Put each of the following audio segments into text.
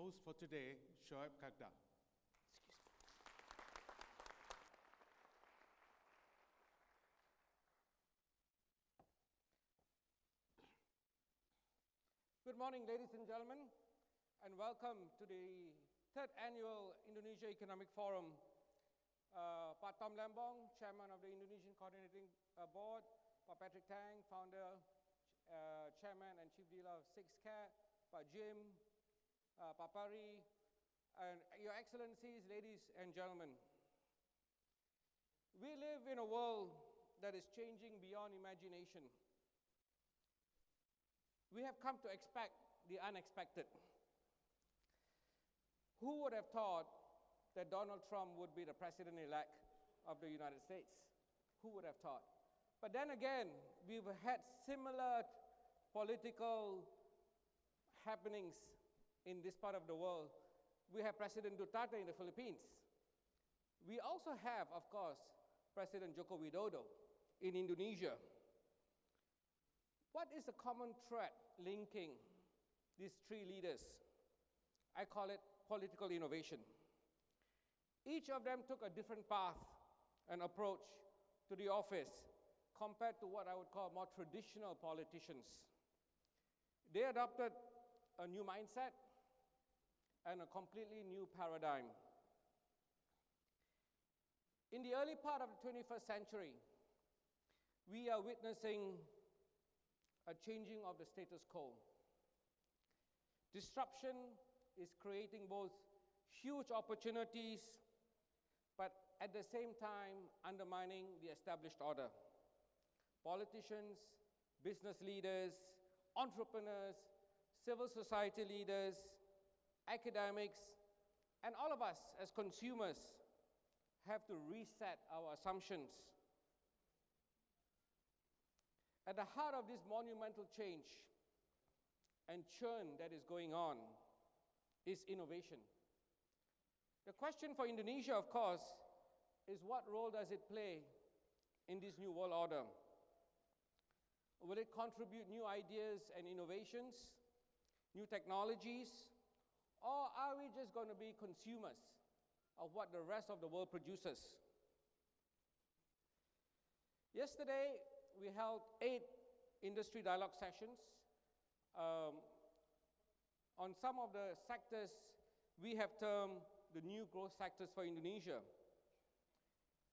host for today, Shoeb Kagda. Good morning, ladies and gentlemen, and welcome to the third annual Indonesia Economic Forum. Pak Tom Lembong, Chairman of the Indonesian Coordinating Board, Pak Patrick Tang, Founder, Chairman and Chief Dealer of 6CAT, Pak Jim, Pak Pari, and Your Excellencies, ladies and gentlemen. We live in a world that is changing beyond imagination. We have come to expect the unexpected. Who would have thought that Donald Trump would be the president-elect of the United States? Who would have thought? But then again, we've had similar political happenings in this part of the world. We have President Duterte in the Philippines. We also have, of course, President Joko Widodo in Indonesia. What is the common thread linking these three leaders? I call it political innovation. Each of them took a different path and approach to the office compared to what I would call more traditional politicians. They adopted a new mindset and a completely new paradigm. In the early part of the 21st century, we are witnessing a changing of the status quo. Disruption is creating both huge opportunities, but at the same time undermining the established order. Politicians, business leaders, entrepreneurs, civil society leaders, academics, and all of us as consumers have to reset our assumptions. At the heart of this monumental change and churn that is going on is innovation. The question for Indonesia, of course, is what role does it play in this new world order? Will it contribute new ideas and innovations, new technologies, or are we just going to be consumers of what the rest of the world produces? Yesterday, we held 8 industry dialogue sessions. On some of the sectors, we have termed the new growth sectors for Indonesia.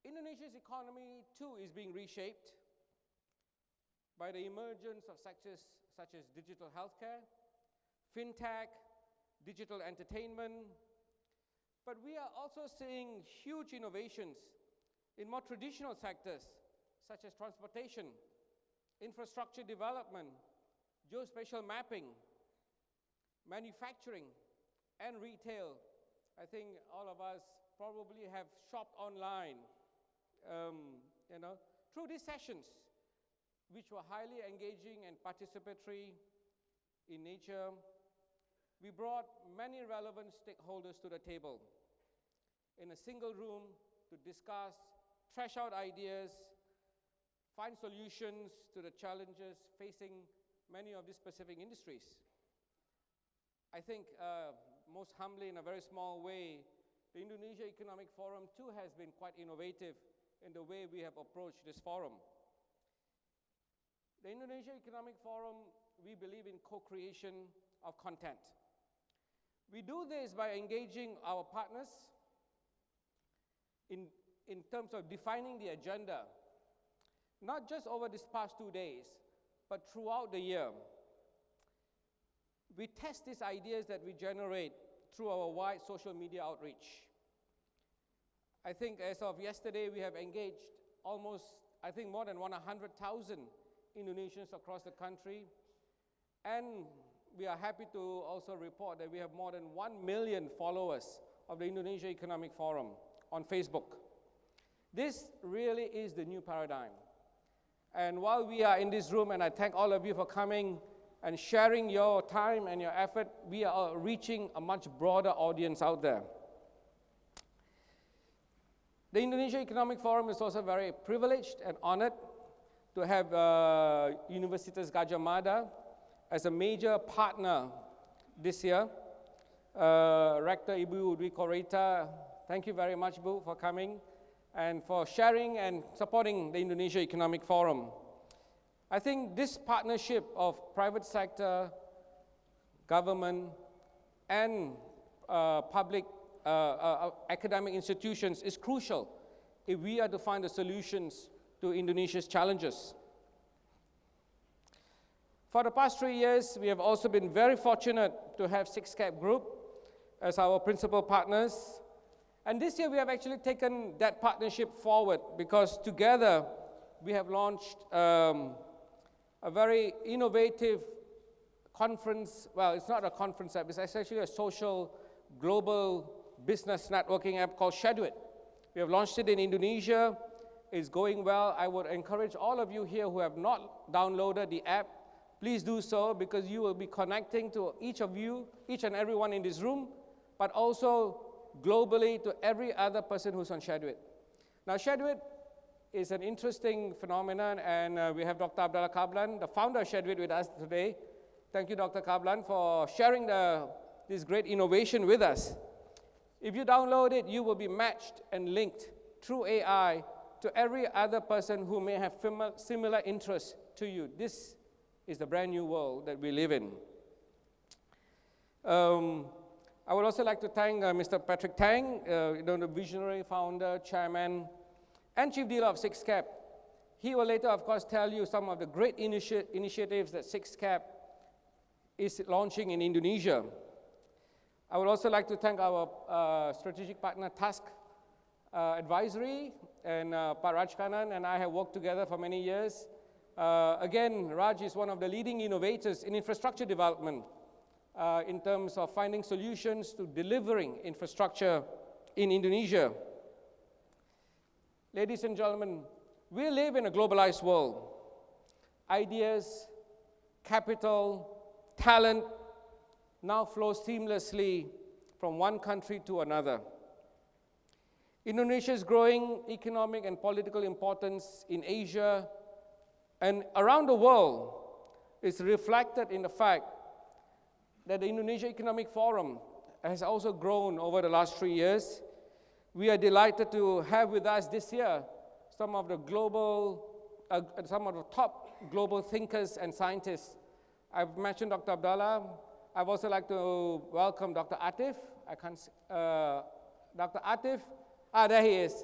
Indonesia's economy, too, is being reshaped by the emergence of sectors such as digital healthcare, fintech, digital entertainment. But we are also seeing huge innovations in more traditional sectors, such as transportation, infrastructure development, geo-spatial mapping, manufacturing, and retail. I think all of us probably have shopped online, through these sessions, which were highly engaging and participatory in nature. We brought many relevant stakeholders to the table in a single room to discuss, thresh out ideas, find solutions to the challenges facing many of these specific industries. I think most humbly, in a very small way, the Indonesia Economic Forum too has been quite innovative in the way we have approached this forum. The Indonesia Economic Forum, we believe in co-creation of content. We do this by engaging our partners in terms of defining the agenda, not just over these past 2 days, but throughout the year. We test these ideas that we generate through our wide social media outreach. I think as of yesterday, we have engaged almost, more than 100,000 Indonesians across the country. And we are happy to also report that we have more than 1 million followers of the Indonesia Economic Forum on Facebook. This really is the new paradigm. And while we are in this room, and I thank all of you for coming and sharing your time and your effort, we are reaching a much broader audience out there. The Indonesia Economic Forum is also very privileged and honored to have Universitas Gadjah Mada as a major partner this year. Rector Ibu Dwi Korita, thank you very much, Bu, for coming and for sharing and supporting the Indonesia Economic Forum. I think this partnership of private sector, government, and public academic institutions is crucial if we are to find the solutions to Indonesia's challenges. For the past 3 years, we have also been very fortunate to have 6CAP Group as our principal partners. And this year, we have actually taken that partnership forward because together, we have launched a very innovative conference. Well, it's not a conference app, it's actually a social global business networking app called Shoeb. We have launched it in Indonesia. It's going well. I would encourage all of you here who have not downloaded the app, please do so, because you will be connecting to each of you, each and everyone in this room, but also globally to every other person who's on Shoeb. Now, Shoeb is an interesting phenomenon, and we have Dr. Abdullah Kablan, the founder of Shoeb, with us today. Thank you, Dr. Kablan, for sharing this great innovation with us. If you download it, you will be matched and linked through AI to every other person who may have similar interests to you. This is the brand new world that we live in. I would also like to thank Mr. Patrick Tang, the visionary founder, chairman, and chief dealer of 6CAP. He will later, of course, tell you some of the great initiatives that 6CAP is launching in Indonesia. I would also like to thank our strategic partner, Task Advisory, and Pak Raj Kanan and I have worked together for many years. Again, Raj is one of the leading innovators in infrastructure development in terms of finding solutions to delivering infrastructure in Indonesia. Ladies and gentlemen, we live in a globalized world. Ideas, capital, talent now flow seamlessly from one country to another. Indonesia's growing economic and political importance in Asia and around the world is reflected in the fact that the Indonesia Economic Forum has also grown over the last 3 years. We are delighted to have with us this year some of the top global thinkers and scientists. I've mentioned Dr. Abdullah. I'd also like to welcome Dr. Atif. Dr. Atif, there he is.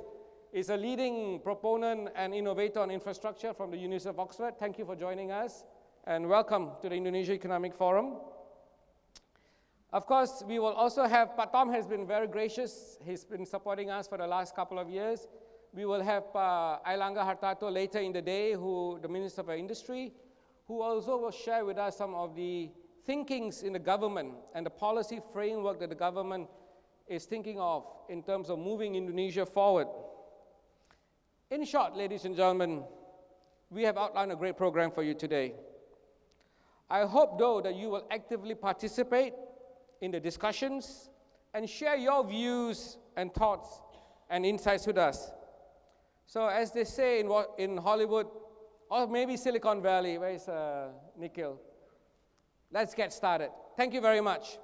He's a leading proponent and innovator on infrastructure from the University of Oxford. Thank you for joining us, and welcome to the Indonesia Economic Forum. Of course, we will also have, Tom has been very gracious. He's been supporting us for the last couple of years. We will have Ailangga Hartarto later in the day, the Minister for Industry, who also will share with us some of the thinkings in the government and the policy framework that the government is thinking of in terms of moving Indonesia forward. In short, ladies and gentlemen, we have outlined a great program for you today. I hope, though, that you will actively participate in the discussions and share your views and thoughts and insights with us. So as they say in Hollywood, or maybe Silicon Valley, where is Nikhil? Let's get started. Thank you very much.